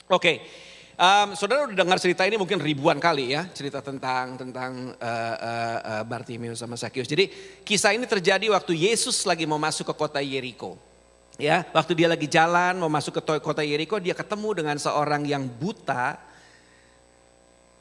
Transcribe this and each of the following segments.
Oke, saudara udah dengar cerita ini mungkin ribuan kali ya, cerita tentang Bartimeus sama Sakius. Jadi kisah ini terjadi waktu Yesus lagi mau masuk ke kota Yeriko. Ya, waktu dia lagi jalan mau masuk ke kota Yeriko, dia ketemu dengan seorang yang buta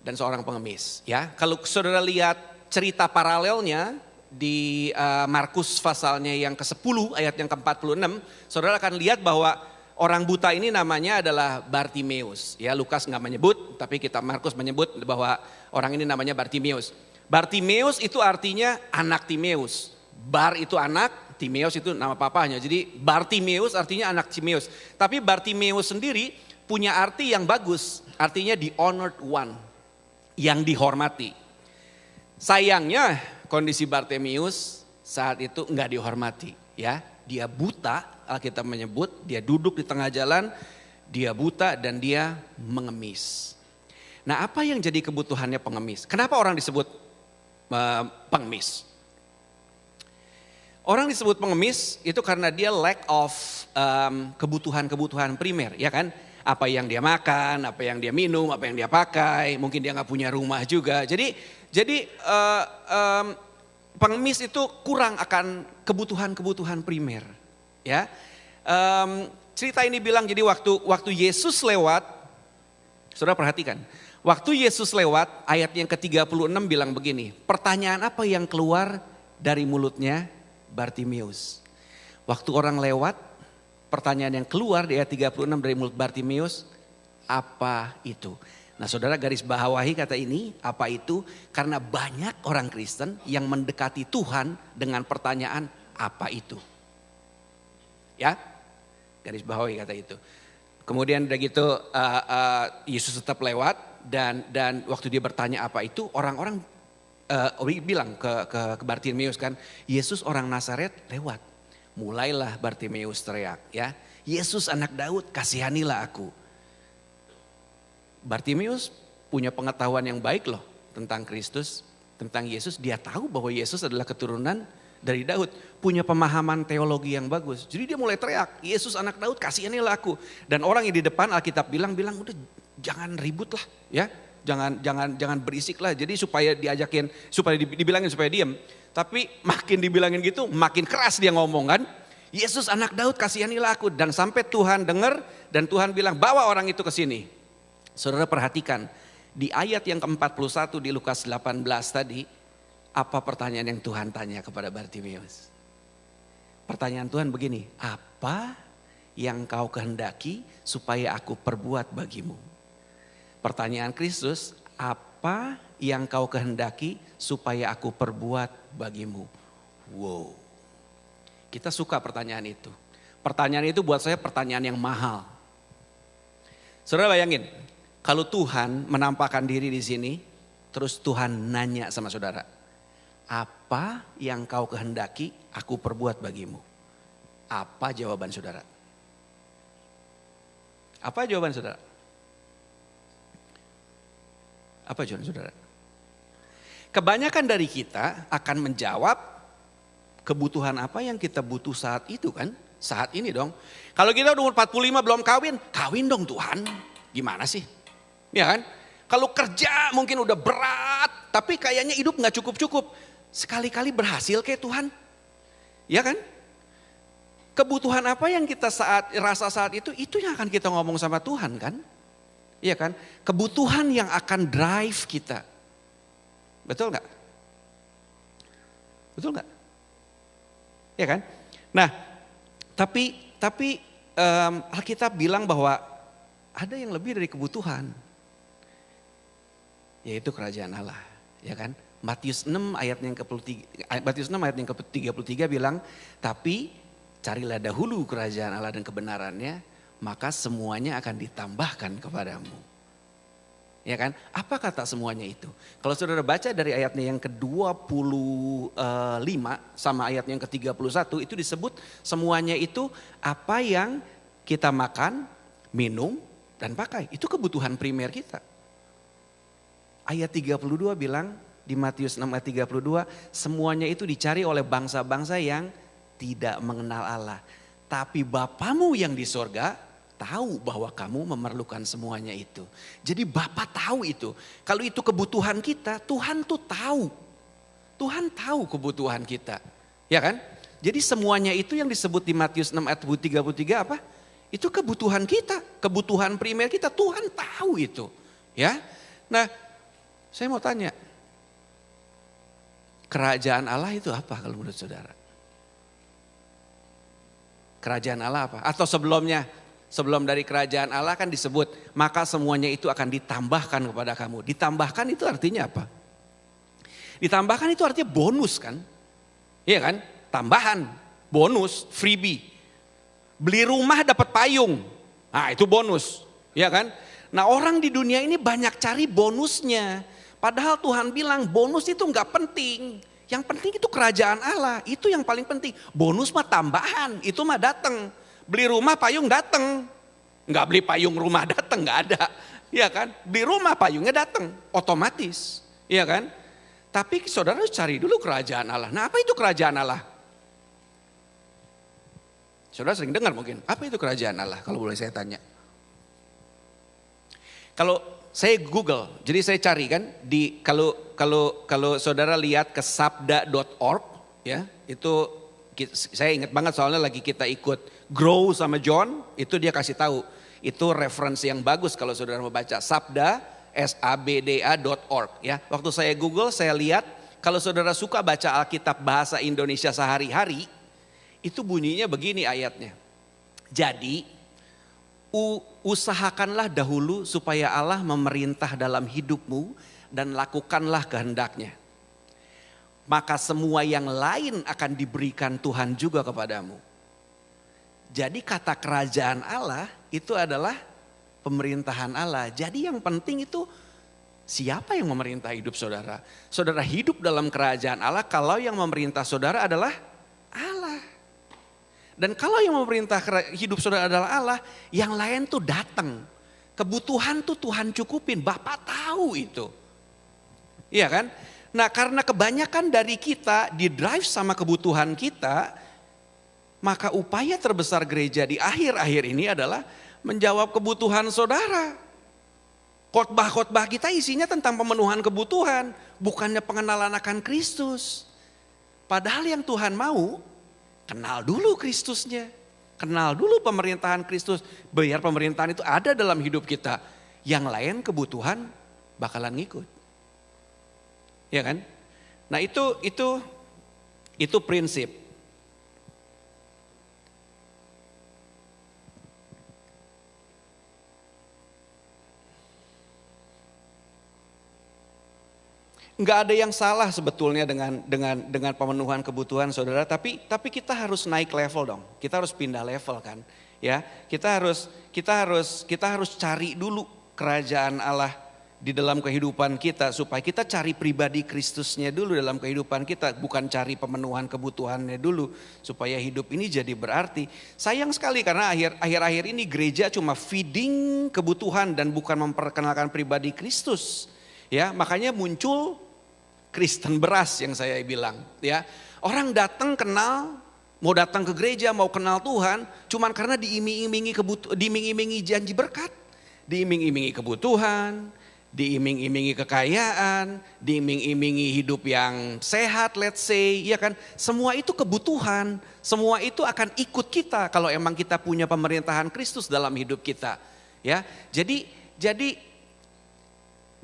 dan seorang pengemis. Ya, kalau saudara lihat cerita paralelnya di Markus pasalnya yang ke-10 ayat yang ke-46, saudara akan lihat bahwa orang buta ini namanya adalah Bartimeus. Ya, Lukas nggak menyebut, tapi Markus menyebut bahwa orang ini namanya Bartimeus. Bartimeus itu artinya anak Timeus. Bar itu anak, Timeus itu nama papanya. Jadi Bartimeus artinya anak Timeus. Tapi Bartimeus sendiri punya arti yang bagus. Artinya the honored one, yang dihormati. Sayangnya kondisi Bartimeus saat itu nggak dihormati. Ya, dia buta. Alkitab menyebut dia duduk di tengah jalan, dia buta dan dia mengemis. Nah, apa yang jadi kebutuhannya pengemis? Kenapa orang disebut pengemis? Orang disebut pengemis itu karena dia lack of kebutuhan-kebutuhan primer, ya kan? Apa yang dia makan, apa yang dia minum, apa yang dia pakai, mungkin dia nggak punya rumah juga. Jadi pengemis itu kurang akan kebutuhan-kebutuhan primer. Ya, cerita ini bilang jadi waktu Yesus lewat, saudara perhatikan, waktu Yesus lewat ayat yang ke-36 bilang begini, pertanyaan apa yang keluar dari mulutnya Bartimeus? Waktu orang lewat, pertanyaan yang keluar di ayat 36 dari mulut Bartimeus, apa itu? Nah, saudara garis bawahi kata ini, apa itu? Karena banyak orang Kristen yang mendekati Tuhan dengan pertanyaan apa itu? Ya, garis bawahi kata itu. Kemudian udah gitu Yesus tetap lewat dan waktu dia bertanya apa itu, orang-orang bilang ke Bartimeus kan, Yesus orang Nazaret lewat. Mulailah Bartimeus teriak, ya, Yesus anak Daud kasihanilah aku. Bartimeus punya pengetahuan yang baik loh tentang Kristus, tentang Yesus. Dia tahu bahwa Yesus adalah keturunan dari Daud, punya pemahaman teologi yang bagus. Jadi dia mulai teriak, Yesus anak Daud kasihanilah aku. Dan orang yang di depan Alkitab bilang udah jangan ribut lah, ya, jangan berisik lah. Jadi supaya dibilangin supaya diam. Tapi makin dibilangin gitu, makin keras dia ngomong kan. Yesus anak Daud kasihanilah aku. Dan sampai Tuhan dengar dan Tuhan bilang bawa orang itu ke sini. Saudara perhatikan di ayat yang ke-41 di Lukas 18 tadi. Apa pertanyaan yang Tuhan tanya kepada Bartimeus? Pertanyaan Tuhan begini, apa yang kau kehendaki supaya aku perbuat bagimu? Pertanyaan Kristus, apa yang kau kehendaki supaya aku perbuat bagimu? Wow, kita suka pertanyaan itu. Pertanyaan itu buat saya pertanyaan yang mahal. Saudara bayangin, kalau Tuhan menampakkan diri di sini, terus Tuhan nanya sama saudara, apa yang kau kehendaki aku perbuat bagimu? Apa jawaban saudara? Apa jawaban saudara? Apa jawaban saudara? Kebanyakan dari kita akan menjawab kebutuhan apa yang kita butuh saat itu kan? Saat ini dong. Kalau kita umur 45 belum kawin dong Tuhan. Gimana sih? Ya kan? Kalau kerja mungkin udah berat, tapi kayaknya hidup gak cukup-cukup. Sekali-kali berhasil kayak Tuhan. Ya kan? Kebutuhan apa yang kita rasa saat itu yang akan kita ngomong sama Tuhan kan? Iya kan? Kebutuhan yang akan drive kita. Betul gak? Betul gak? Ya kan? Nah, tapi Alkitab bilang bahwa ada yang lebih dari kebutuhan. Yaitu kerajaan Allah. Ya kan? Matius 6 ayat yang ke-33 bilang, tapi carilah dahulu kerajaan Allah dan kebenarannya, maka semuanya akan ditambahkan kepadamu. Ya kan? Apa kata semuanya itu? Kalau saudara baca dari ayatnya yang ke-25 sama ayat yang ke-31 itu disebut semuanya itu apa yang kita makan, minum, dan pakai. Itu kebutuhan primer kita. Ayat 32 bilang, di Matius 6 ayat 32, semuanya itu dicari oleh bangsa-bangsa yang tidak mengenal Allah. Tapi Bapamu yang di sorga tahu bahwa kamu memerlukan semuanya itu. Jadi Bapa tahu itu. Kalau itu kebutuhan kita, Tuhan tuh tahu. Tuhan tahu kebutuhan kita. Ya kan? Jadi semuanya itu yang disebut di Matius 6 ayat 33 apa? Itu kebutuhan kita, kebutuhan primer kita, Tuhan tahu itu. Ya. Nah, saya mau tanya, kerajaan Allah itu apa kalau menurut saudara? Kerajaan Allah apa? Atau sebelum dari kerajaan Allah kan disebut, maka semuanya itu akan ditambahkan kepada kamu. Ditambahkan itu artinya apa? Ditambahkan itu artinya bonus kan? Iya kan? Tambahan, bonus, freebie. Beli rumah dapat payung. Nah itu bonus. Ya kan? Nah orang di dunia ini banyak cari bonusnya. Padahal Tuhan bilang bonus itu nggak penting. Yang penting itu kerajaan Allah. Itu yang paling penting. Bonus mah tambahan. Itu mah datang. Beli rumah payung datang. Nggak beli payung rumah datang. Nggak ada. Ya kan? Beli rumah payungnya datang. Otomatis. Ya kan? Tapi saudara harus cari dulu kerajaan Allah. Nah apa itu kerajaan Allah? Saudara sering dengar mungkin, apa itu kerajaan Allah kalau boleh saya tanya? Kalau saya Google, jadi saya cari kan di kalau saudara lihat ke sabda.org ya, itu saya ingat banget soalnya lagi kita ikut Grow sama John, itu dia kasih tahu. Itu referensi yang bagus kalau saudara mau baca sabda sabda.org ya. Waktu saya Google saya lihat kalau saudara suka baca Alkitab bahasa Indonesia sehari-hari, itu bunyinya begini ayatnya. Jadi usahakanlah dahulu supaya Allah memerintah dalam hidupmu dan lakukanlah kehendaknya. Maka semua yang lain akan diberikan Tuhan juga kepadamu. Jadi kata kerajaan Allah itu adalah pemerintahan Allah. Jadi yang penting itu siapa yang memerintah hidup saudara? Saudara hidup dalam kerajaan Allah kalau yang memerintah saudara adalah Allah. Dan kalau yang memerintah hidup saudara adalah Allah, yang lain tuh datang. Kebutuhan tuh Tuhan cukupin, Bapak tahu itu. Iya kan? Nah karena kebanyakan dari kita di drive sama kebutuhan kita, maka upaya terbesar gereja di akhir-akhir ini adalah menjawab kebutuhan saudara. Khotbah-khotbah kita isinya tentang pemenuhan kebutuhan, bukannya pengenalan akan Kristus. Padahal yang Tuhan mau, kenal dulu Kristusnya, kenal dulu pemerintahan Kristus, biar pemerintahan itu ada dalam hidup kita. Yang lain kebutuhan bakalan ngikut. Ya kan? Nah itu prinsip. Enggak ada yang salah sebetulnya dengan pemenuhan kebutuhan saudara, tapi kita harus naik level dong. Kita harus pindah level kan. Ya, kita harus cari dulu kerajaan Allah di dalam kehidupan kita supaya kita cari pribadi Kristusnya dulu dalam kehidupan kita, bukan cari pemenuhan kebutuhannya dulu supaya hidup ini jadi berarti. Sayang sekali karena akhir-akhir ini gereja cuma feeding kebutuhan dan bukan memperkenalkan pribadi Kristus. Ya, makanya muncul Kristen beras yang saya bilang, ya. Orang datang kenal, mau datang ke gereja, mau kenal Tuhan, cuman karena diiming-imingi janji berkat, diiming-imingi kebutuhan, diiming-imingi kekayaan, diiming-imingi hidup yang sehat, let's say, ya kan. Semua itu kebutuhan, semua itu akan ikut kita kalau emang kita punya pemerintahan Kristus dalam hidup kita, ya. Jadi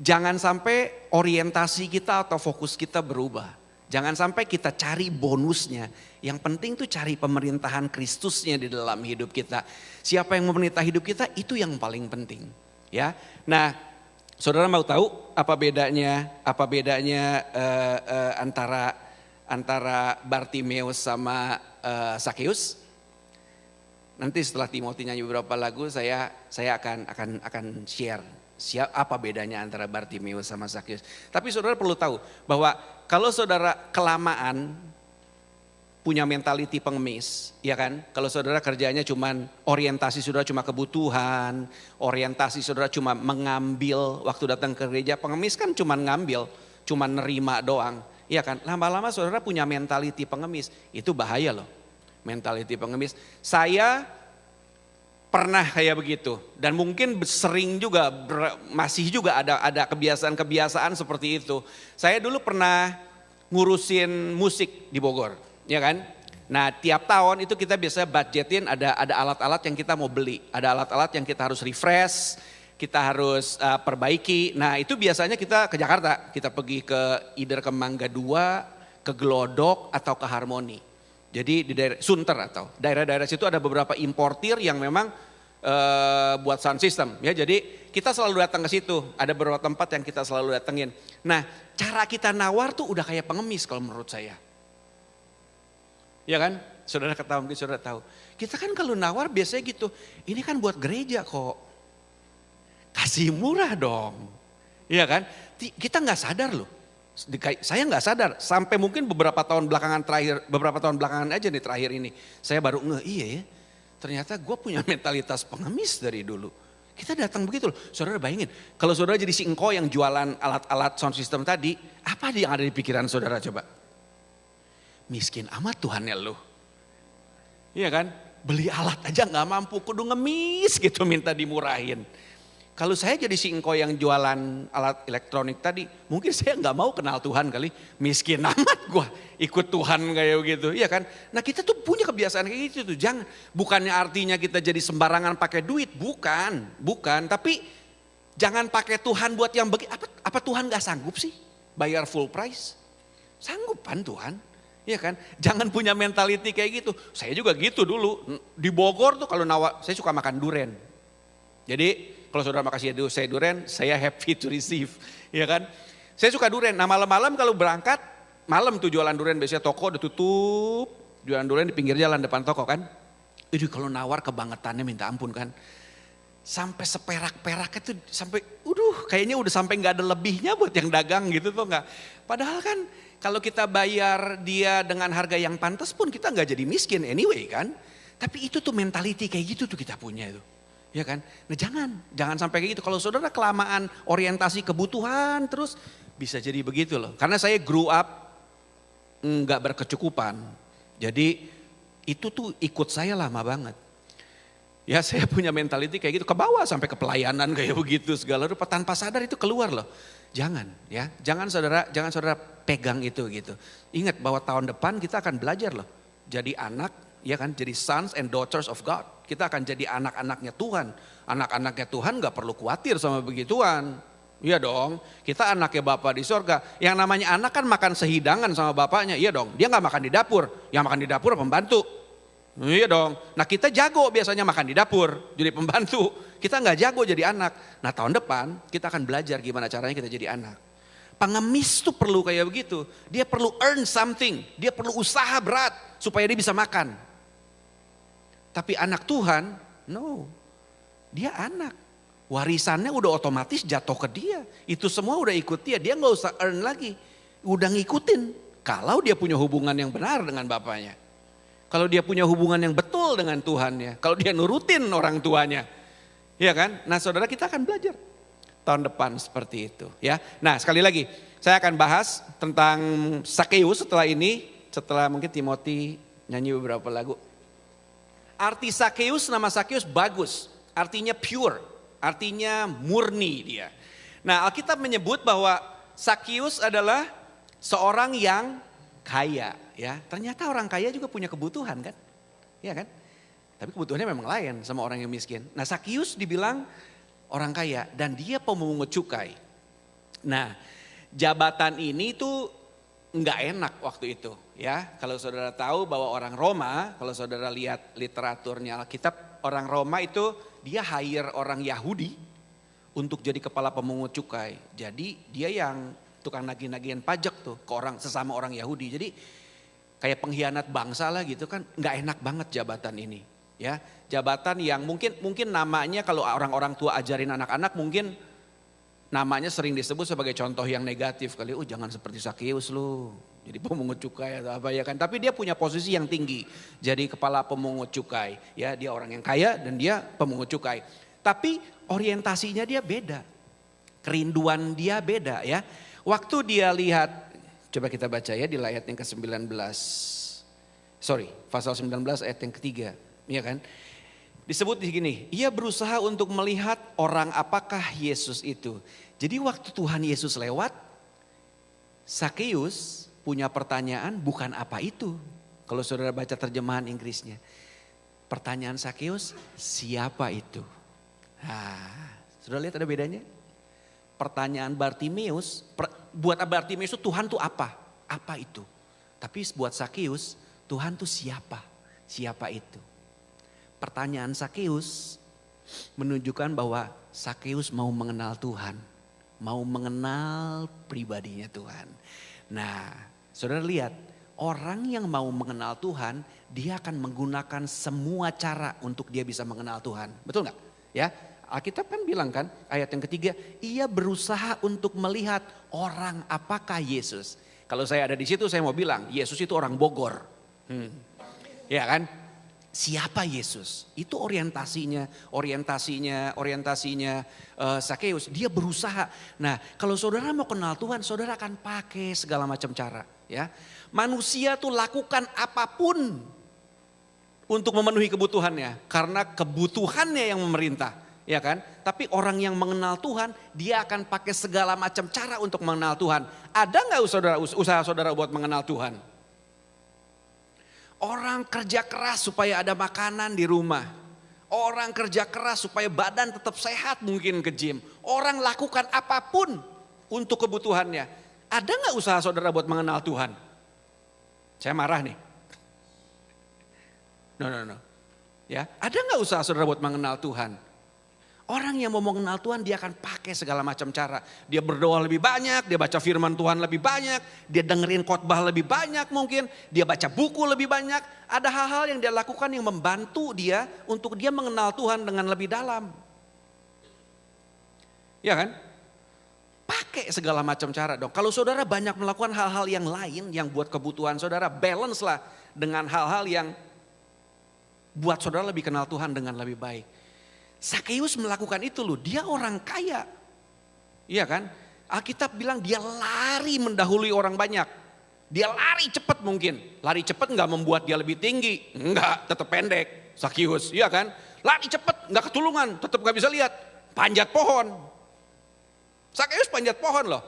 jangan sampai orientasi kita atau fokus kita berubah. Jangan sampai kita cari bonusnya. Yang penting tuh cari pemerintahan Kristusnya di dalam hidup kita. Siapa yang memerintah hidup kita itu yang paling penting. Ya, nah, saudara mau tahu apa bedanya antara Bartimeus sama Sakeus? Nanti setelah Timothy nyanyi beberapa lagu saya akan share. Apa bedanya antara Bartimeus sama Sakeus. Tapi saudara perlu tahu bahwa kalau saudara kelamaan punya mentality pengemis, ya kan? Kalau saudara kerjanya cuman orientasi saudara cuma kebutuhan, orientasi saudara cuma mengambil waktu datang ke gereja, pengemis kan cuman ngambil, cuman nerima doang. Ya kan? Lama-lama saudara punya mentality pengemis, itu bahaya loh. Mentality pengemis. Saya pernah kayak begitu dan mungkin sering juga masih juga ada kebiasaan-kebiasaan seperti itu. Saya dulu pernah ngurusin musik di Bogor, ya kan? Nah, tiap tahun itu kita biasa budgetin ada alat-alat yang kita mau beli, ada alat-alat yang kita harus refresh, kita harus perbaiki. Nah, itu biasanya kita ke Jakarta, kita pergi ke either ke Mangga 2, ke Glodok atau ke Harmoni. Jadi di daerah Sunter atau daerah-daerah situ ada beberapa importir yang memang buat sound system ya. Jadi kita selalu datang ke situ. Ada beberapa tempat yang kita selalu datengin. Nah, cara kita nawar tuh udah kayak pengemis kalau menurut saya. Ya kan? Saudara ketahui, mungkin saudara tahu. Kita kan kalau nawar biasanya gitu. Ini kan buat gereja kok. Kasih murah dong. Iya kan? Kita nggak sadar loh. Saya nggak sadar sampai mungkin beberapa tahun belakangan aja nih terakhir ini. Saya baru iya ya, ternyata gue punya mentalitas pengemis dari dulu. Kita datang begitu loh, saudara bayangin. Kalau saudara jadi si engkau yang jualan alat-alat sound system tadi, apa yang ada di pikiran saudara coba? Miskin amat Tuhannya lo. Iya kan, beli alat aja nggak mampu, kudu ngemis gitu minta dimurahin. Kalau saya jadi si engkau yang jualan alat elektronik tadi, mungkin saya nggak mau kenal Tuhan kali. Miskin amat gue ikut Tuhan kayak gitu, iya kan? Nah kita tuh punya kebiasaan kayak gitu tuh. Jangan, bukannya artinya kita jadi sembarangan pakai duit, bukan. Tapi jangan pakai Tuhan buat yang apa Tuhan nggak sanggup sih bayar full price? Sanggup kan Tuhan, iya kan? Jangan punya mentality kayak gitu. Saya juga gitu dulu di Bogor tuh kalau saya suka makan durian. Jadi kalau saudara makasih saya durian, saya happy to receive, ya kan? Saya suka durian. Nah malam-malam kalau berangkat, malam tuh jualan durian biasanya toko udah tutup, jualan durian di pinggir jalan depan toko kan. Itu kalau nawar kebangetannya minta ampun kan. Sampai seperak-peraknya tuh sampai, kayaknya udah sampai nggak ada lebihnya buat yang dagang gitu tuh nggak. Padahal kan kalau kita bayar dia dengan harga yang pantas pun kita nggak jadi miskin anyway kan. Tapi itu tuh mentality kayak gitu tuh kita punya itu. Ya kan? Nah jangan sampai kayak gitu. Kalau saudara kelamaan orientasi kebutuhan terus bisa jadi begitu loh. Karena saya grew up nggak berkecukupan. Jadi itu tuh ikut saya lama banget. Ya saya punya mentality kayak gitu, ke bawah sampai ke pelayanan kayak begitu segala rupa tanpa sadar itu keluar loh. Jangan ya, jangan saudara pegang itu gitu. Ingat bahwa tahun depan kita akan belajar loh. Jadi anak, ya kan, jadi sons and daughters of God. Kita akan jadi anak-anaknya Tuhan. Anak-anaknya Tuhan gak perlu khawatir sama begituan. Iya dong, kita anaknya Bapa di sorga. Yang namanya anak kan makan sehidangan sama bapaknya. Iya dong, dia gak makan di dapur. Yang makan di dapur pembantu. Iya dong, nah kita jago biasanya makan di dapur. Jadi pembantu, kita gak jago jadi anak. Nah tahun depan kita akan belajar gimana caranya kita jadi anak. Pengemis tuh perlu kayak begitu. Dia perlu earn something. Dia perlu usaha berat supaya dia bisa makan. Tapi anak Tuhan, no. Dia anak. Warisannya udah otomatis jatuh ke dia. Itu semua udah ikut dia. Dia gak usah earn lagi. Udah ngikutin. Kalau dia punya hubungan yang benar dengan bapaknya. Kalau dia punya hubungan yang betul dengan Tuhannya. Kalau dia nurutin orang tuanya. Iya kan? Nah saudara kita akan belajar. Tahun depan seperti itu ya. Nah sekali lagi saya akan bahas tentang Sakeus setelah ini. Setelah mungkin Timothy nyanyi beberapa lagu. Arti Sakeus, nama Sakeus bagus. Artinya pure, artinya murni dia. Nah Alkitab menyebut bahwa Sakeus adalah seorang yang kaya ya. Ternyata orang kaya juga punya kebutuhan kan. Ya kan. Tapi kebutuhannya memang lain sama orang yang miskin. Nah Sakeus dibilang orang kaya dan dia pemungut cukai. Nah jabatan ini tuh nggak enak waktu itu ya. Kalau saudara tahu bahwa orang Roma, kalau saudara lihat literaturnya Alkitab, orang Roma itu dia hire orang Yahudi untuk jadi kepala pemungut cukai. Jadi dia yang tukang nagih-nagihan pajak tuh ke sesama orang Yahudi. Jadi kayak pengkhianat bangsa lah gitu kan, nggak enak banget jabatan ini ya. Jabatan yang mungkin namanya kalau orang-orang tua ajarin anak-anak mungkin namanya sering disebut sebagai contoh yang negatif kali. Jangan seperti Sakeus lu, jadi pemungut cukai atau apa ya kan. Tapi dia punya posisi yang tinggi, jadi kepala pemungut cukai. Ya dia orang yang kaya dan dia pemungut cukai. Tapi orientasinya dia beda, kerinduan dia beda ya. Waktu dia lihat, coba kita baca ya di ayat yang ke-19. Pasal 19 ayat yang ketiga, ya kan. Disebut di sini, ia berusaha untuk melihat orang apakah Yesus itu. Jadi waktu Tuhan Yesus lewat, Sakeus punya pertanyaan bukan apa itu. Kalau saudara baca terjemahan Inggrisnya. Pertanyaan Sakeus, siapa itu? Nah, saudara lihat ada bedanya? Pertanyaan Bartimeus, buat Bartimeus itu Tuhan tuh apa? Apa itu? Tapi buat Sakeus, Tuhan tuh siapa? Siapa itu? Pertanyaan Sakeus menunjukkan bahwa Sakeus mau mengenal Tuhan. Mau mengenal pribadinya Tuhan. Nah, saudara lihat, orang yang mau mengenal Tuhan, dia akan menggunakan semua cara untuk dia bisa mengenal Tuhan. Betul nggak? Ya, Alkitab kan bilang kan, ayat yang ketiga, ia berusaha untuk melihat orang apakah Yesus. Kalau saya ada di situ, saya mau bilang, Yesus itu orang Bogor. Ya kan? Siapa Yesus? Itu orientasinya Sakeus. Dia berusaha. Nah, kalau saudara mau kenal Tuhan, saudara akan pakai segala macam cara. Ya, manusia tuh lakukan apapun untuk memenuhi kebutuhannya, karena kebutuhannya yang memerintah, ya kan? Tapi orang yang mengenal Tuhan, dia akan pakai segala macam cara untuk mengenal Tuhan. Ada nggak usaha saudara buat mengenal Tuhan? Orang kerja keras supaya ada makanan di rumah. Orang kerja keras supaya badan tetap sehat, mungkin ke gym. Orang lakukan apapun untuk kebutuhannya. Ada nggak usaha saudara buat mengenal Tuhan? Saya marah nih. No. Ya, ada nggak usaha saudara buat mengenal Tuhan? Orang yang mau mengenal Tuhan, dia akan pakai segala macam cara. Dia berdoa lebih banyak, dia baca firman Tuhan lebih banyak, dia dengerin khotbah lebih banyak mungkin, dia baca buku lebih banyak. Ada hal-hal yang dia lakukan yang membantu dia untuk dia mengenal Tuhan dengan lebih dalam. Ya kan? Pakai segala macam cara dong. Kalau saudara banyak melakukan hal-hal yang lain yang buat kebutuhan saudara, balance lah dengan hal-hal yang buat saudara lebih kenal Tuhan dengan lebih baik. Sakeus melakukan itu loh, dia orang kaya. Iya kan? Alkitab bilang dia lari mendahului orang banyak. Dia lari cepat mungkin. Lari cepat nggak membuat dia lebih tinggi. Enggak, tetap pendek. Sakeus, iya kan? Lari cepat, nggak ketulungan, tetap nggak bisa lihat. Panjat pohon. Sakeus panjat pohon loh.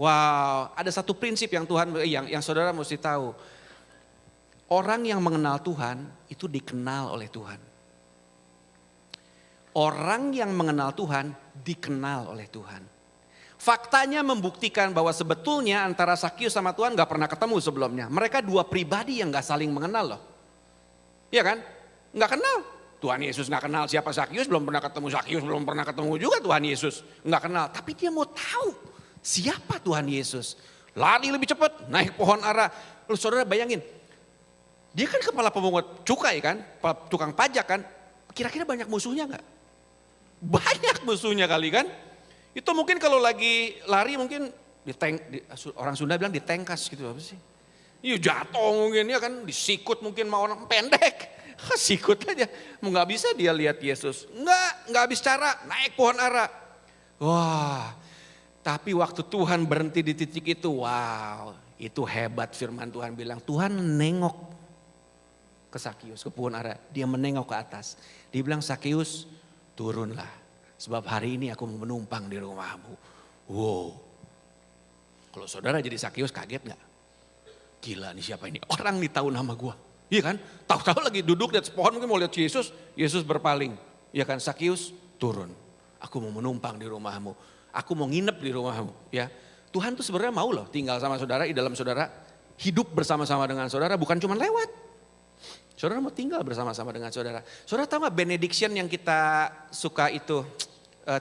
Wow, ada satu prinsip yang yang saudara mesti tahu. Orang yang mengenal Tuhan itu dikenal oleh Tuhan. Orang yang mengenal Tuhan dikenal oleh Tuhan. Faktanya membuktikan bahwa sebetulnya antara Sakeus sama Tuhan gak pernah ketemu sebelumnya. Mereka dua pribadi yang gak saling mengenal loh. Iya kan? Gak kenal. Tuhan Yesus gak kenal siapa Sakeus, belum pernah ketemu Sakeus, belum pernah ketemu juga Tuhan Yesus. Gak kenal, tapi dia mau tahu siapa Tuhan Yesus. Lari lebih cepat, naik pohon ara. Lalu saudara bayangin, dia kan kepala pemungut cukai kan, tukang pajak kan. Kira-kira banyak musuhnya gak? Banyak musuhnya kali kan. Itu mungkin kalau lagi lari mungkin orang Sunda bilang ditengkas gitu apa sih. Iya jatuh mungkin ya kan, disikut mungkin sama orang pendek. Sikut aja, mau gak bisa dia lihat Yesus. Gak habis cara, naik pohon ara. Wah, tapi waktu Tuhan berhenti di titik itu, wow, itu hebat firman Tuhan bilang. Tuhan nengok ke Sakeus, ke pohon ara. Dia menengok ke atas. Dia bilang, Sakeus, turunlah, sebab hari ini aku mau menumpang di rumahmu. Wow, kalau saudara jadi Sakeus kaget gak? Gila nih siapa ini? Orang nih tahu nama gua. Iya kan? Tahu-tahu lagi duduk di atas pohon mungkin mau lihat Yesus. Yesus berpaling. Iya kan? Sakeus turun. Aku mau menumpang di rumahmu. Aku mau nginep di rumahmu. Ya, Tuhan tuh sebenarnya mau loh tinggal sama saudara, di dalam saudara. Hidup bersama-sama dengan saudara, bukan cuma lewat. Saudara mau tinggal bersama-sama dengan saudara. Saudara tahu gak benediction yang kita suka itu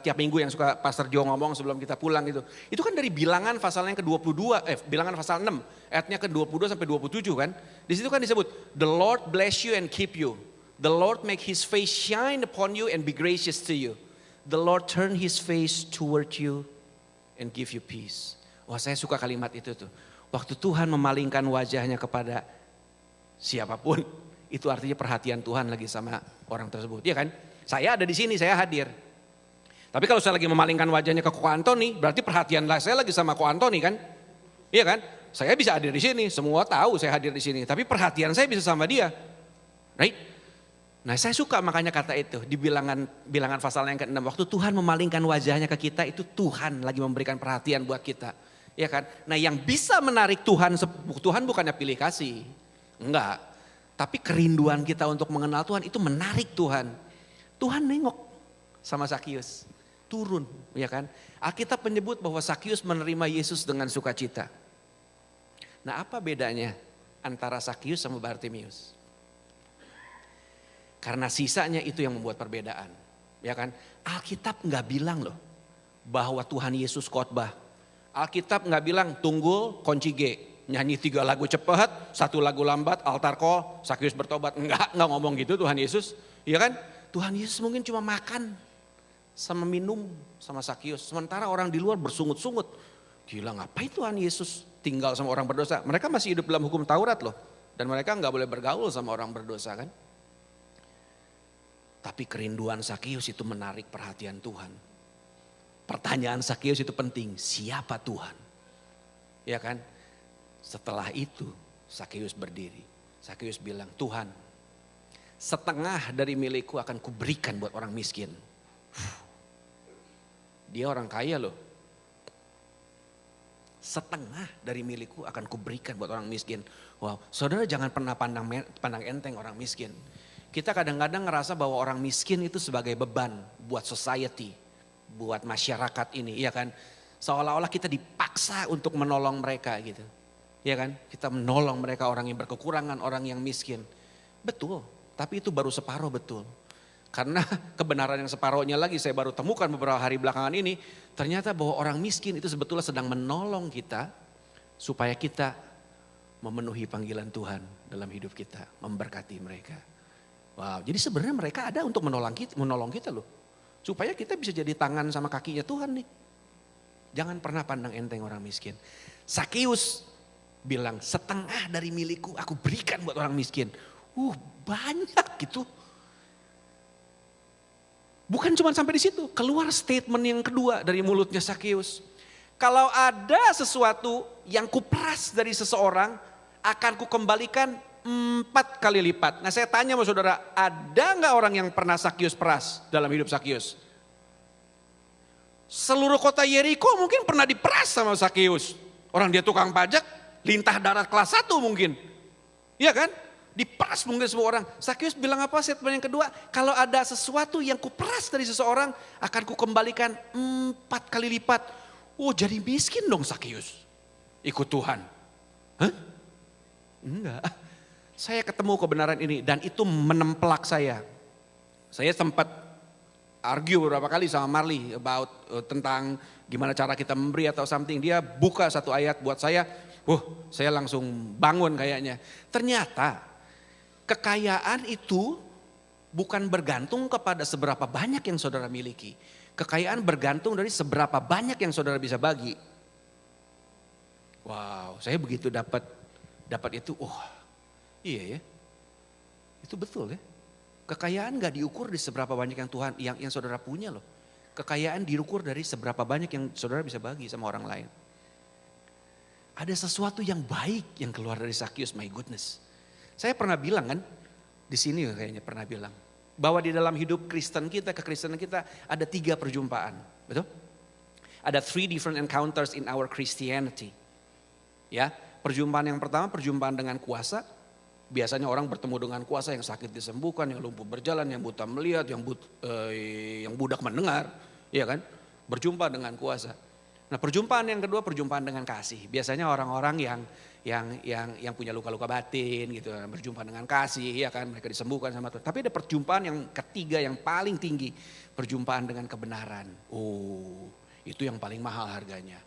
tiap minggu yang suka Pastor Jo ngomong sebelum kita pulang itu. Itu kan dari bilangan pasal yang ke-22, bilangan pasal 6 ayatnya ke-22 sampai 27 kan. Di situ kan disebut, the Lord bless you and keep you. The Lord make his face shine upon you and be gracious to you. The Lord turn his face toward you and give you peace. Wah, saya suka kalimat itu tuh. Waktu Tuhan memalingkan wajahnya kepada siapapun, itu artinya perhatian Tuhan lagi sama orang tersebut. Iya kan? Saya ada di sini, saya hadir. Tapi kalau saya lagi memalingkan wajahnya ke Ko Antoni, berarti perhatian saya lagi sama Ko Antoni kan? Iya kan? Saya bisa hadir di sini, semua tahu saya hadir di sini. Tapi perhatian saya bisa sama dia. Right? Nah saya suka makanya kata itu di bilangan pasal yang ke-6. Waktu Tuhan memalingkan wajahnya ke kita itu Tuhan lagi memberikan perhatian buat kita. Ya kan? Nah yang bisa menarik Tuhan bukannya pilih kasih. Enggak. Tapi kerinduan kita untuk mengenal Tuhan itu menarik Tuhan. Tuhan nengok sama Sakius. Turun, ya kan? Alkitab menyebut bahwa Sakius menerima Yesus dengan sukacita. Nah apa bedanya antara Sakius sama Bartimius? Karena sisanya itu yang membuat perbedaan. Ya kan? Alkitab nggak bilang loh bahwa Tuhan Yesus khotbah. Alkitab nggak bilang Tunggul kunci G. Nyanyi 3 lagu cepat, 1 lagu lambat, altar call, Sakius bertobat. Nggak ngomong gitu Tuhan Yesus. Ya kan? Tuhan Yesus mungkin cuma makan sama minum sama Sakius. Sementara orang di luar bersungut-sungut. Gila ngapain Tuhan Yesus tinggal sama orang berdosa. Mereka masih hidup dalam hukum Taurat loh. Dan mereka nggak boleh bergaul sama orang berdosa kan. Tapi kerinduan Sakius itu menarik perhatian Tuhan. Pertanyaan Sakius itu penting, siapa Tuhan? Ya kan? Setelah itu Sakius berdiri. Sakius bilang, Tuhan, setengah dari milikku akan kuberikan buat orang miskin. Dia orang kaya loh. Setengah dari milikku akan kuberikan buat orang miskin. Wow, saudara jangan pernah pandang enteng orang miskin. Kita kadang-kadang ngerasa bahwa orang miskin itu sebagai beban buat society, buat masyarakat ini, ya kan? Seolah-olah kita dipaksa untuk menolong mereka gitu. Ya kan? Kita menolong mereka orang yang berkekurangan, orang yang miskin. Betul, tapi itu baru separuh betul. Karena kebenaran yang separuhnya lagi saya baru temukan beberapa hari belakangan ini, ternyata bahwa orang miskin itu sebetulnya sedang menolong kita supaya kita memenuhi panggilan Tuhan dalam hidup kita, memberkati mereka. Wow, jadi sebenarnya mereka ada untuk menolong kita loh. Supaya kita bisa jadi tangan sama kakinya Tuhan nih. Jangan pernah pandang enteng orang miskin. Sakius bilang setengah dari milikku aku berikan buat orang miskin. Banyak gitu. Bukan cuma sampai di situ. Keluar statement yang kedua dari mulutnya Sakius. Kalau ada sesuatu yang kuperas dari seseorang akan kukembalikan 4 kali lipat. Nah saya tanya sama saudara, ada nggak orang yang pernah Sakius peras dalam hidup Sakius? Seluruh kota Yeriko mungkin pernah diperas sama Sakius. Orang dia tukang pajak, lintah darat kelas 1 mungkin. Iya kan? Diperas mungkin semua orang. Sakius bilang apa statement yang kedua? Kalau ada sesuatu yang kuperas dari seseorang, akan kukembalikan 4 kali lipat. Jadi miskin dong Sakius. Ikut Tuhan. Hah? Enggak. Saya ketemu kebenaran ini dan itu menempelak saya. Saya sempat argue beberapa kali sama Marley about tentang gimana cara kita memberi atau something. Dia buka satu ayat buat saya langsung bangun kayaknya. Ternyata kekayaan itu bukan bergantung kepada seberapa banyak yang saudara miliki. Kekayaan bergantung dari seberapa banyak yang saudara bisa bagi. Wow, saya begitu dapat itu, iya ya, itu betul ya. Kekayaan gak diukur di seberapa banyak yang Tuhan, yang saudara punya loh. Kekayaan diukur dari seberapa banyak yang saudara bisa bagi sama orang lain. Ada sesuatu yang baik yang keluar dari Sakius, my goodness. Saya pernah bilang kan, di sini kayaknya pernah bilang, bahwa di dalam hidup Kristen kita, kekristenan kita ada 3 perjumpaan, betul? Ada 3 different encounters in our Christianity. Ya, perjumpaan yang pertama perjumpaan dengan kuasa. Biasanya orang bertemu dengan kuasa, yang sakit disembuhkan, yang lumpuh berjalan, yang buta melihat, yang budak mendengar, ya kan? Berjumpa dengan kuasa. Nah, perjumpaan yang kedua perjumpaan dengan kasih. Biasanya orang-orang yang punya luka-luka batin gitu, berjumpa dengan kasih, ya kan? Mereka disembuhkan sama Tuhan. Tapi ada perjumpaan yang ketiga yang paling tinggi, perjumpaan dengan kebenaran. Itu yang paling mahal harganya.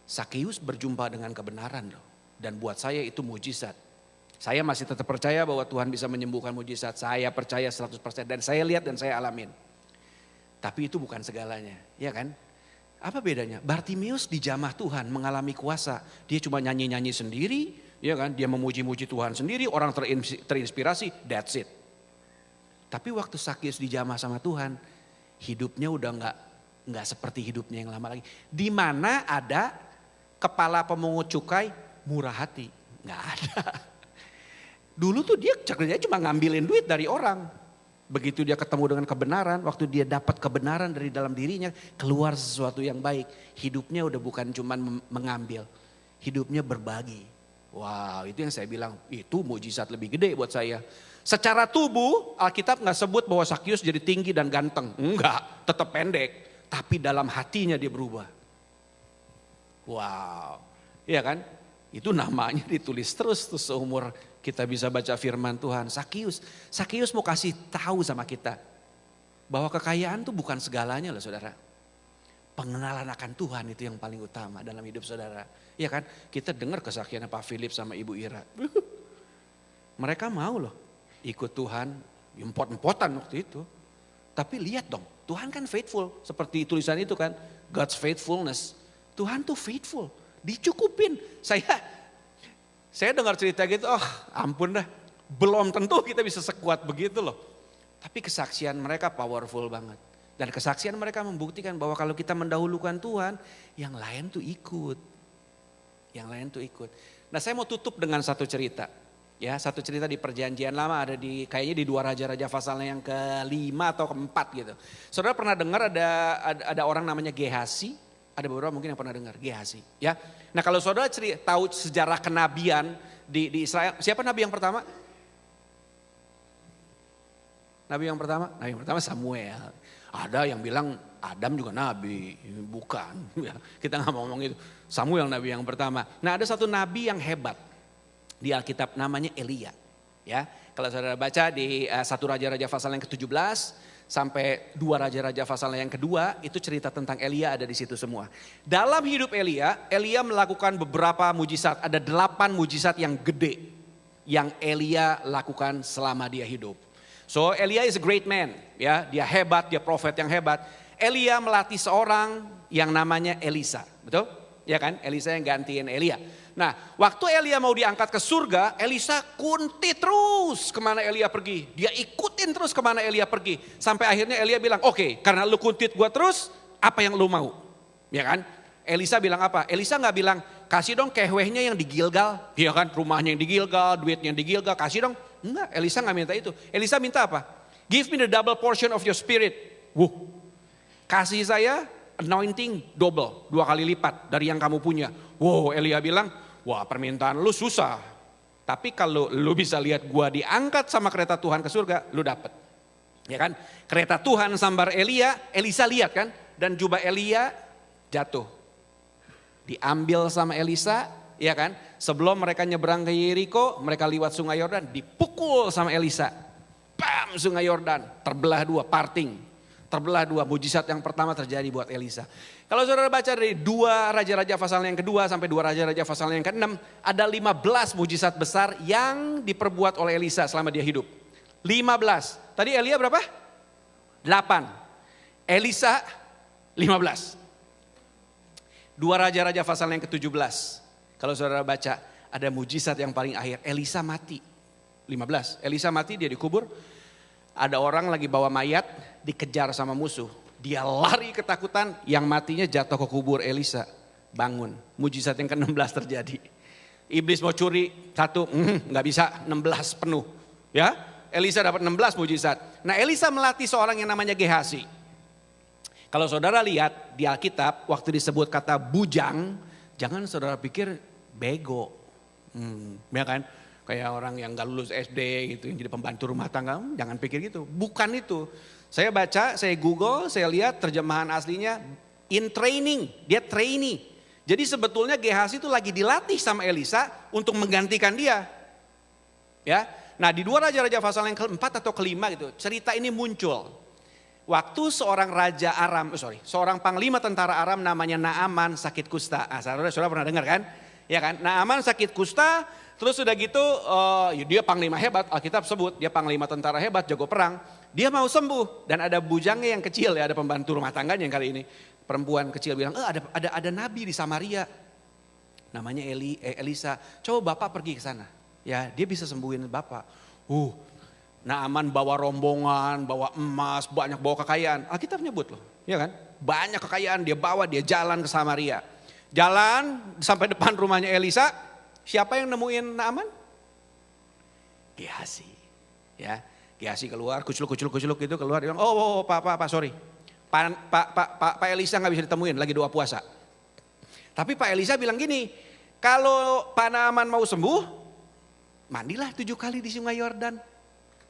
Sakius berjumpa dengan kebenaran loh. Dan buat saya itu mujizat. Saya masih tetap percaya bahwa Tuhan bisa menyembuhkan mujizat. Saya percaya 100% dan saya lihat dan saya alamin. Tapi itu bukan segalanya, ya kan? Apa bedanya? Bartimius dijamah Tuhan, mengalami kuasa. Dia cuma nyanyi-nyanyi sendiri, ya kan? Dia memuji-muji Tuhan sendiri, orang terinspirasi, that's it. Tapi waktu Sakius dijamah sama Tuhan, hidupnya udah nggak seperti hidupnya yang lama lagi. Di mana ada kepala pemungut cukai murah hati? Nggak ada. Dulu tuh dia kerjanya cuma ngambilin duit dari orang. Begitu dia ketemu dengan kebenaran, waktu dia dapat kebenaran dari dalam dirinya, keluar sesuatu yang baik. Hidupnya udah bukan cuma mengambil, hidupnya berbagi. Wow, itu yang saya bilang, itu mujizat lebih gede buat saya. Secara tubuh, Alkitab nggak sebut bahwa Sakyus jadi tinggi dan ganteng. Enggak, tetap pendek. Tapi dalam hatinya dia berubah. Wow, iya kan? Itu namanya ditulis terus tuh seumur kita bisa baca firman Tuhan. Sakyus mau kasih tahu sama kita bahwa kekayaan tuh bukan segalanya loh saudara. Pengenalan akan Tuhan itu yang paling utama dalam hidup saudara. Iya kan? Kita dengar kesaksian Pak Philip sama Ibu Ira. Mereka mau loh ikut Tuhan, empot-empotan waktu itu. Tapi lihat dong, Tuhan kan faithful. Seperti tulisan itu kan, God's faithfulness. Tuhan tuh faithful, dicukupin. Saya dengar cerita gitu, oh ampun dah. Belum tentu kita bisa sekuat begitu loh. Tapi kesaksian mereka powerful banget. Dan kesaksian mereka membuktikan bahwa kalau kita mendahulukan Tuhan, yang lain tuh ikut. Yang lain tuh ikut. Nah saya mau tutup dengan satu cerita. Ya, satu cerita di Perjanjian Lama ada kayaknya di 2 Raja-Raja pasalnya yang ke-5 atau ke-4 gitu. Saudara pernah dengar ada orang namanya Gehasi? Ada beberapa mungkin yang pernah dengar Gehasi, ya. Nah, kalau saudara tahu sejarah kenabian di Israel, siapa nabi yang pertama? Nabi yang pertama Samuel. Ada yang bilang Adam juga nabi, bukan. Ya, kita nggak mau ngomong itu. Samuel nabi yang pertama. Nah, ada satu nabi yang hebat di Alkitab namanya Elia. Ya, kalau saudara baca di 1 Raja-Raja pasal yang ke-17 sampai 2 Raja-Raja pasal yang kedua, itu cerita tentang Elia ada di situ semua. Dalam hidup Elia melakukan beberapa mujizat. Ada 8 mujizat yang gede yang Elia lakukan selama dia hidup. So Elia is a great man, ya, dia hebat, dia profet yang hebat. Elia melatih seorang yang namanya Elisa, betul? Ya kan, Elisa yang gantiin Elia. Nah, waktu Elia mau diangkat ke surga, Elisa kunti terus kemana Elia pergi. Dia ikutin terus kemana Elia pergi. Sampai akhirnya Elia bilang, oke, karena lu kuntit gua terus, apa yang lu mau? Ya kan? Elisa bilang apa? Elisa gak bilang, kasih dong kehwehnya yang di Gilgal. Ya kan, rumahnya yang di Gilgal, duitnya yang di Gilgal, kasih dong. Enggak, Elisa gak minta itu. Elisa minta apa? Give me the double portion of your spirit. Kasih saya anointing double, 2 kali lipat dari yang kamu punya. Elia bilang, wah permintaan lu susah. Tapi kalau lu bisa lihat gua diangkat sama kereta Tuhan ke surga, lu dapet. Ya kan? Kereta Tuhan sambar Elia, Elisa lihat kan? Dan jubah Elia jatuh. Diambil sama Elisa, ya kan? Sebelum mereka nyebrang ke Yeriko, mereka lewat sungai Yordan, dipukul sama Elisa. Bam, sungai Yordan, terbelah 2, parting. Terbelah 2, mujizat yang pertama terjadi buat Elisa. Kalau saudara baca dari 2 Raja-Raja pasal yang kedua sampai 2 Raja-Raja pasal yang ke-6, ada 15 mujizat besar yang diperbuat oleh Elisa selama dia hidup. 15. Tadi Elia berapa? 8. Elisa 15. 2 Raja-Raja pasal yang ke-17. Kalau saudara baca, ada mujizat yang paling akhir. Elisa mati. 15. Elisa mati, dia dikubur. Ada orang lagi bawa mayat, dikejar sama musuh. Dia lari ketakutan, yang matinya jatuh ke kubur Elisa. Bangun. Mujizat yang ke-16 terjadi. Iblis mau curi, 1, nggak bisa, 16 penuh. Ya, Elisa dapat 16 mujizat. Nah, Elisa melatih seorang yang namanya Gehasi. Kalau saudara lihat di Alkitab, waktu disebut kata bujang, jangan saudara pikir bego. Ya kan? Kayak orang yang gak lulus SD gitu, yang jadi pembantu rumah tangga, jangan pikir gitu. Bukan itu. Saya baca, saya Google, saya lihat terjemahan aslinya in training, dia trainee. Jadi sebetulnya Gehasi itu lagi dilatih sama Elisa untuk menggantikan dia. Ya, nah di 2 Raja-Raja pasal yang ke-4 atau ke-5 gitu, cerita ini muncul. Waktu seorang seorang panglima tentara Aram namanya Naaman sakit kusta. Saudara pernah dengar kan? Ya kan, Naaman sakit kusta. Terus sudah gitu dia panglima hebat, Alkitab sebut dia panglima tentara hebat, jago perang. Dia mau sembuh dan ada bujangnya yang kecil ya, ada pembantu rumah tangganya yang kali ini. Perempuan kecil bilang, ada nabi di Samaria. Namanya Elisa, coba bapak pergi ke sana. Ya, dia bisa sembuhin bapak. Naaman bawa rombongan, bawa emas, banyak bawa kekayaan. Alkitab nyebut loh, ya kan? Banyak kekayaan dia bawa, dia jalan ke Samaria. Jalan sampai depan rumahnya Elisa. Siapa yang nemuin Naaman? Gehasi. Ya, Gehazi keluar, kuculuk gitu keluar. Dia bilang, Pak, sorry. Pak Elisa gak bisa ditemuin, lagi doa puasa. Tapi Pak Elisa bilang gini, kalau Pak Naaman mau sembuh, mandilah 7 kali di sungai Yordan.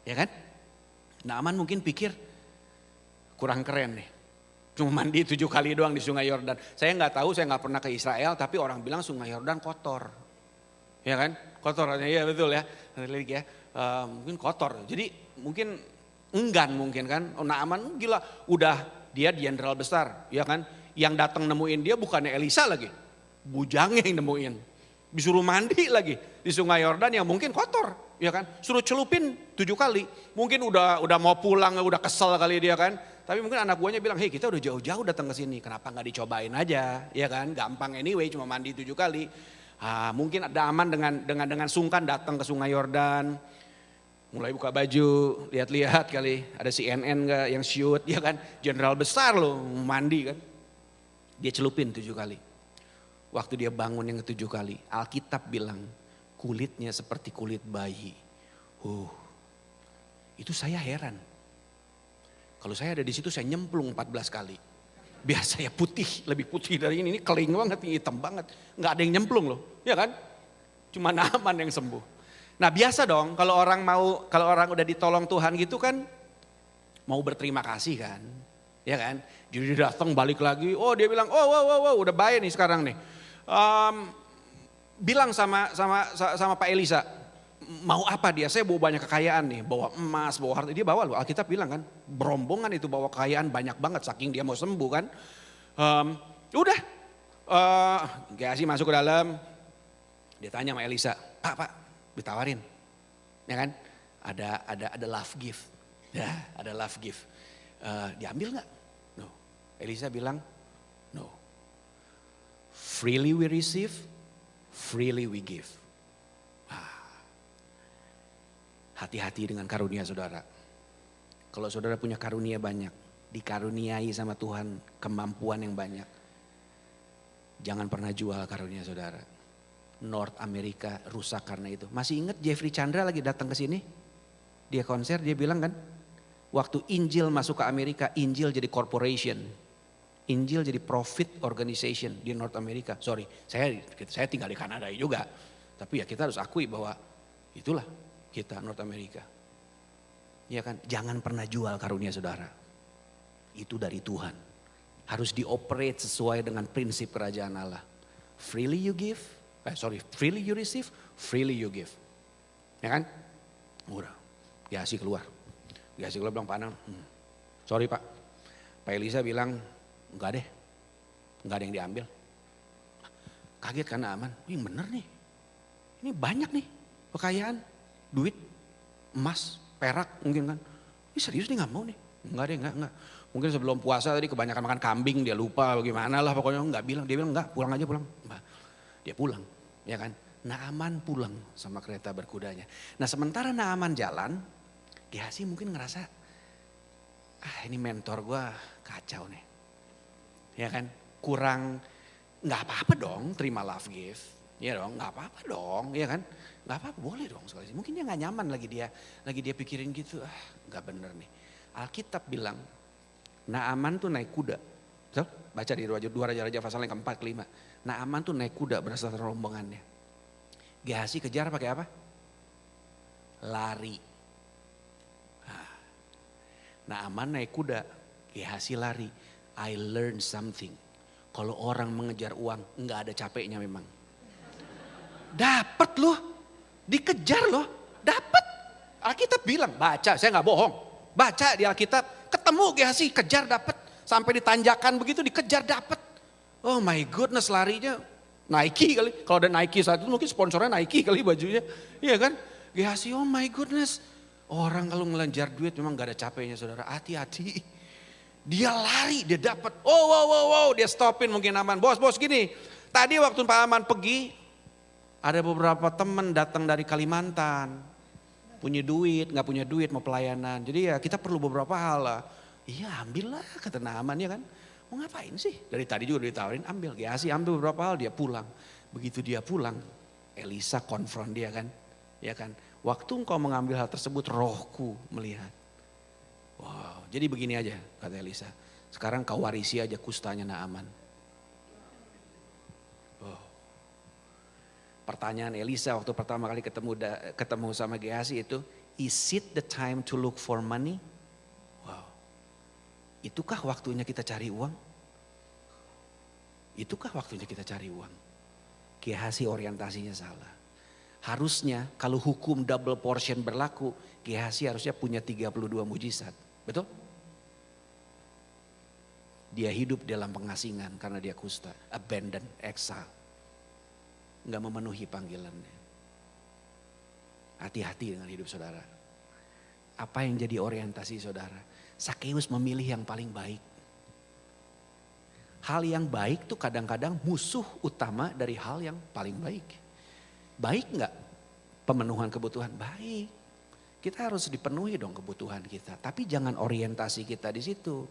Ya kan? Naaman mungkin pikir, kurang keren nih. Cuma mandi 7 kali doang di sungai Yordan. Saya nggak tahu, saya nggak pernah ke Israel, tapi orang bilang sungai Yordan kotor. Ya kan? Kotor, ya betul ya. Mungkin kotor. Jadi mungkin enggan mungkin kan. Naaman gila, udah dia jenderal besar. Ya kan? Yang datang nemuin dia bukannya Elisa lagi. Bujangnya yang nemuin. Disuruh mandi lagi di sungai Yordan yang mungkin kotor. Ya kan? Suruh celupin 7 kali. Mungkin udah mau pulang, udah kesel kali dia kan. Tapi mungkin anak buahnya bilang, hei kita udah jauh-jauh datang ke sini, kenapa nggak dicobain aja, ya kan? Gampang anyway, cuma mandi 7 kali. Mungkin ada aman dengan sungkan datang ke sungai Yordan, mulai buka baju, lihat-lihat kali, ada CNN nggak yang shoot, ya kan? Jenderal besar loh, mandi kan? Dia celupin 7 kali. Waktu dia bangun yang ke-7 kali, Alkitab bilang kulitnya seperti kulit bayi. Itu saya heran. Kalau saya ada di situ saya nyemplung 14 kali. Biar saya putih, lebih putih dari ini kering banget, hitam banget. Nggak ada yang nyemplung loh, ya kan? Cuma Naaman yang sembuh. Nah biasa dong kalau orang udah ditolong Tuhan gitu kan, mau berterima kasih kan, ya kan? Jadi dia datang balik lagi, dia bilang, udah baik nih sekarang nih. Bilang sama Pak Elisa, mau apa dia? Saya bawa banyak kekayaan nih, bawa emas, bawa harta. Dia bawa loh, Alkitab bilang kan, berombongan itu bawa kekayaan banyak banget saking dia mau sembuh kan. Gehazi masuk ke dalam, dia tanya sama Elisa, Pak, ditawarin, ya kan? Ada love gift, ya ada love gift. Diambil nggak? No. Elisa bilang, no. Freely we receive, freely we give. Hati-hati dengan karunia saudara. Kalau saudara punya karunia banyak, dikaruniai sama Tuhan kemampuan yang banyak. Jangan pernah jual karunia saudara. North America rusak karena itu. Masih ingat Jeffrey Chandra lagi datang ke sini? Dia konser, dia bilang kan, waktu Injil masuk ke Amerika, Injil jadi corporation. Injil jadi profit organization di North America. Sorry, saya tinggal di Kanada juga. Tapi ya kita harus akui bahwa itulah kita North America. Ya kan, jangan pernah jual karunia saudara. Itu dari Tuhan. Harus dioperate sesuai dengan prinsip kerajaan Allah. Freely you give, freely you receive, freely you give. Ya kan? Udah, Gehazi keluar. Gehazi keluar bilang, Pak Anang, sorry Pak. Pak Elisa bilang, enggak deh, enggak ada yang diambil. Kaget kan Naaman, ini bener nih. Ini banyak nih kekayaan. Duit, emas, perak mungkin kan. Ini serius nih gak mau nih. Enggak deh, enggak. Mungkin sebelum puasa tadi kebanyakan makan kambing, dia lupa bagaimana lah pokoknya enggak bilang. Dia bilang enggak, pulang aja pulang. Dia pulang, ya kan. Naaman pulang sama kereta berkudanya. Nah sementara Naaman jalan, Gehazi mungkin ngerasa, ini mentor gue kacau nih. Ya kan, kurang, gak apa-apa dong terima love gift. Ya dong, gak apa-apa dong, ya kan. Gak apa-apa, boleh dong sekali. Mungkin dia gak nyaman lagi dia pikirin gitu, gak bener nih. Alkitab bilang, Naaman tuh naik kuda. So, baca di 2 Raja-Raja pasal yang ke-4, ke-5. Naaman tuh naik kuda berdasarkan rombongannya. Gehazi kejar pakai apa? Lari. Naaman naik kuda, Gehazi lari. I learned something. Kalau orang mengejar uang, gak ada capeknya memang. Dapat loh. Dikejar loh, dapat. Alkitab bilang, baca, saya nggak bohong. Baca di Alkitab, ketemu Gehazi, kejar dapat. Sampai di tanjakan begitu dikejar dapat. Oh my goodness, larinya Nike kali. Kalau ada Nike saat itu mungkin sponsornya Nike kali bajunya. Iya kan? Gehazi, oh my goodness. Orang kalau ngelanjar duit memang gak ada capeknya saudara. Hati-hati. Dia lari, dia dapat. Wow, dia stopin mungkin Naaman. Bos gini. Tadi waktu Pak Aman pergi, ada beberapa teman datang dari Kalimantan. Punya duit, gak punya duit mau pelayanan. Jadi ya kita perlu beberapa hal lah. Iya ambillah kata Naaman ya kan. Mau ngapain sih? Dari tadi juga ditawarin ambil. Gehazi ambil beberapa hal dia pulang. Begitu dia pulang Elisa konfront dia kan. Ya kan. Waktu engkau mengambil hal tersebut, rohku melihat. Wow, jadi begini aja kata Elisa. Sekarang kau warisi aja kustanya Naaman. Oh. Pertanyaan Elisa waktu pertama kali ketemu sama Gehazi itu, is it the time to look for money? Wow. Itukah waktunya kita cari uang? Itukah waktunya kita cari uang? Gehazi orientasinya salah. Harusnya kalau hukum double portion berlaku, Gehazi harusnya punya 32 mujizat. Betul? Dia hidup dalam pengasingan karena dia kusta. Abandon, exile. Enggak memenuhi panggilannya. Hati-hati dengan hidup saudara. Apa yang jadi orientasi saudara? Sakeus memilih yang paling baik. Hal yang baik tuh kadang-kadang musuh utama dari hal yang paling baik. Baik enggak pemenuhan kebutuhan? Baik. Kita harus dipenuhi dong kebutuhan kita. Tapi jangan orientasi kita di situ.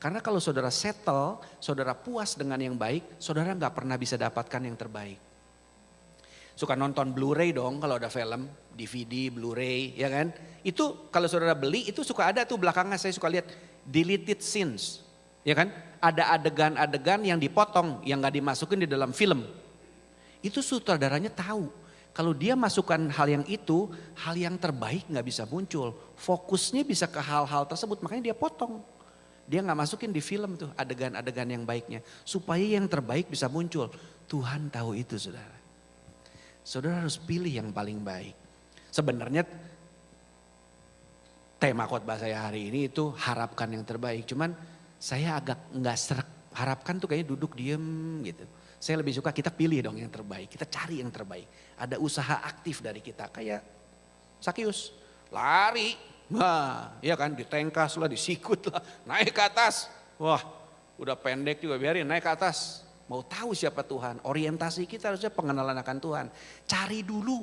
Karena kalau saudara settle, saudara puas dengan yang baik, saudara nggak pernah bisa dapatkan yang terbaik. Suka nonton Blu-ray dong kalau ada film, DVD, Blu-ray, ya kan? Itu kalau saudara beli itu suka ada tuh belakangnya saya suka lihat deleted scenes, ya kan? Ada adegan-adegan yang dipotong, yang nggak dimasukin di dalam film. Itu sutradaranya tahu. Kalau dia masukkan hal yang itu, hal yang terbaik nggak bisa muncul. Fokusnya bisa ke hal-hal tersebut, makanya dia potong. Dia nggak masukin di film tuh adegan-adegan yang baiknya. Supaya yang terbaik bisa muncul. Tuhan tahu itu saudara. Saudara harus pilih yang paling baik. Sebenarnya tema khotbah saya hari ini itu harapkan yang terbaik. Cuman saya agak nggak serak. Harapkan tuh kayaknya duduk diem gitu. Saya lebih suka kita pilih dong yang terbaik. Kita cari yang terbaik. Ada usaha aktif dari kita. Kayak Sakeus. Lari. Wah, ya kan ditengkas lah, disikut lah. Naik ke atas. Wah, udah pendek juga biarin naik ke atas. Mau tahu siapa Tuhan. Orientasi kita harusnya pengenalan akan Tuhan. Cari dulu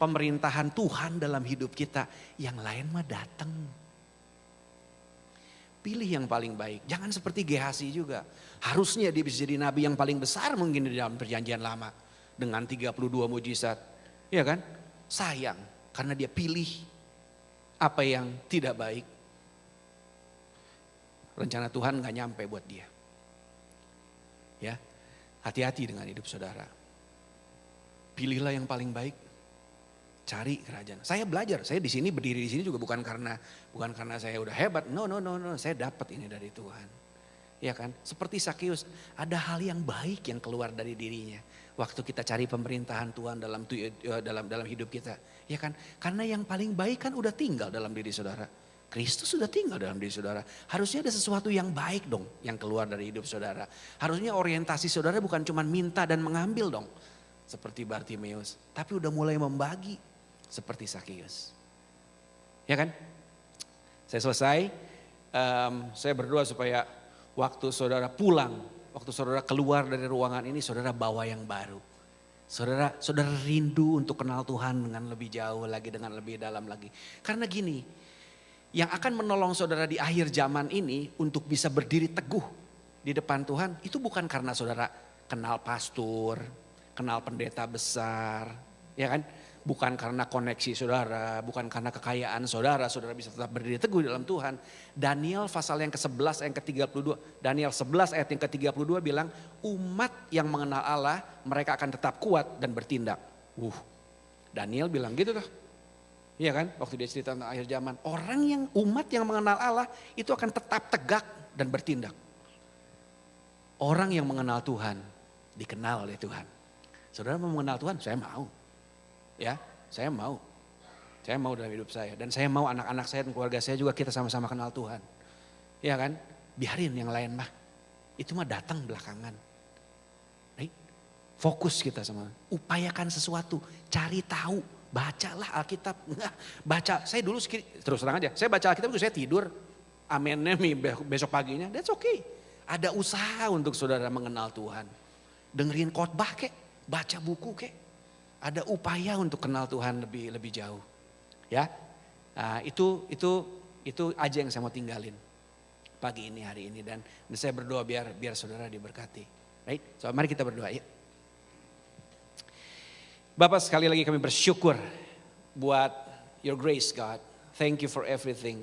pemerintahan Tuhan dalam hidup kita. Yang lain mah datang. Pilih yang paling baik. Jangan seperti Gehazi juga. Harusnya dia bisa jadi nabi yang paling besar mungkin di dalam perjanjian lama. Dengan 32 mujizat. Ya kan? Sayang. Karena dia pilih apa yang tidak baik. Rencana Tuhan gak nyampe buat dia. Ya, hati-hati dengan hidup saudara. Pilihlah yang paling baik. Cari kerajaan. Saya belajar, saya di sini berdiri di sini juga bukan karena saya udah hebat. No, saya dapat ini dari Tuhan. Ya kan? Seperti Sakeus, ada hal yang baik yang keluar dari dirinya. Waktu kita cari pemerintahan Tuhan dalam hidup kita. Ya kan? Karena yang paling baik kan udah tinggal dalam diri saudara. Kristus sudah tinggal dalam diri saudara. Harusnya ada sesuatu yang baik dong yang keluar dari hidup saudara. Harusnya orientasi saudara bukan cuma minta dan mengambil dong. Seperti Bartimeus. Tapi udah mulai membagi. Seperti Sakeus. Ya kan? Saya selesai. Saya berdoa supaya waktu saudara pulang. Waktu saudara keluar dari ruangan ini, saudara bawa yang baru. Saudara rindu untuk kenal Tuhan dengan lebih jauh lagi, dengan lebih dalam lagi. Karena gini, yang akan menolong saudara di akhir zaman ini untuk bisa berdiri teguh di depan Tuhan, itu bukan karena saudara kenal pastor, kenal pendeta besar, ya kan? Bukan karena koneksi saudara, bukan karena kekayaan saudara bisa tetap berdiri teguh dalam Tuhan. Daniel pasal yang ke-11 ayat ke-32, Daniel 11 ayat yang ke-32 bilang, umat yang mengenal Allah mereka akan tetap kuat dan bertindak. Daniel bilang gitu tuh. Iya kan, waktu dia cerita tentang akhir zaman. Umat yang mengenal Allah itu akan tetap tegak dan bertindak. Orang yang mengenal Tuhan, dikenal oleh Tuhan. Saudara mau mengenal Tuhan, saya mau. Ya, saya mau. Saya mau dalam hidup saya. Dan saya mau anak-anak saya dan keluarga saya juga kita sama-sama kenal Tuhan. Ya kan, biarin yang lain mah. Itu mah datang belakangan. Right? Fokus kita sama. Upayakan sesuatu, cari tahu. Bacalah Alkitab. Baca, saya dulu terus terang aja. Saya baca Alkitab itu saya tidur. Amennya besok paginya, that's okay. Ada usaha untuk saudara mengenal Tuhan. Dengerin khotbah kek, baca buku kek. Ada upaya untuk kenal Tuhan lebih jauh. Ya, nah, itu aja yang saya mau tinggalin pagi ini hari ini dan saya berdoa biar saudara diberkati. Right? So mari kita berdoa ya. Bapak sekali lagi kami bersyukur buat your grace God. Thank you for everything.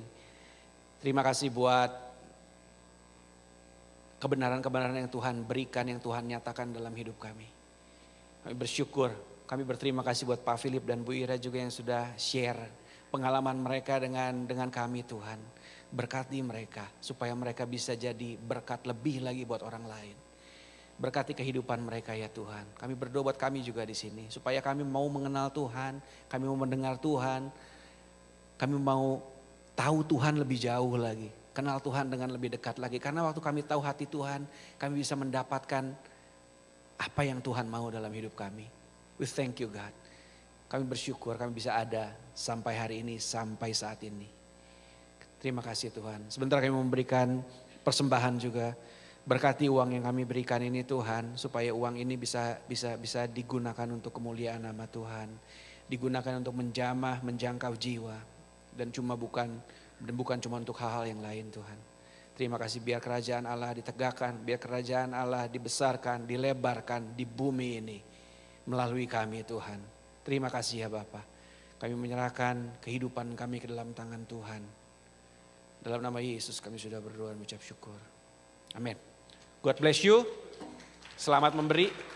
Terima kasih buat kebenaran-kebenaran yang Tuhan berikan, yang Tuhan nyatakan dalam hidup kami. Kami bersyukur, kami berterima kasih buat Pak Philip dan Bu Ira juga yang sudah share pengalaman mereka dengan kami Tuhan. Berkati mereka supaya mereka bisa jadi berkat lebih lagi buat orang lain. Berkati kehidupan mereka ya Tuhan. Kami berdoa buat kami juga di sini supaya kami mau mengenal Tuhan, kami mau mendengar Tuhan, kami mau tahu Tuhan lebih jauh lagi, kenal Tuhan dengan lebih dekat lagi. Karena waktu kami tahu hati Tuhan, kami bisa mendapatkan apa yang Tuhan mau dalam hidup kami. We thank you God. Kami bersyukur kami bisa ada sampai hari ini, sampai saat ini. Terima kasih Tuhan. Sebentar kami memberikan persembahan juga. Berkati uang yang kami berikan ini Tuhan, supaya uang ini bisa digunakan untuk kemuliaan nama Tuhan. Digunakan untuk menjamah, menjangkau jiwa. Dan bukan cuma untuk hal-hal yang lain Tuhan. Terima kasih biar kerajaan Allah ditegakkan, biar kerajaan Allah dibesarkan, dilebarkan di bumi ini melalui kami Tuhan. Terima kasih ya Bapa. Kami menyerahkan kehidupan kami ke dalam tangan Tuhan. Dalam nama Yesus kami sudah berdoa dan mengucap syukur. Amin. God bless you. Selamat memberi.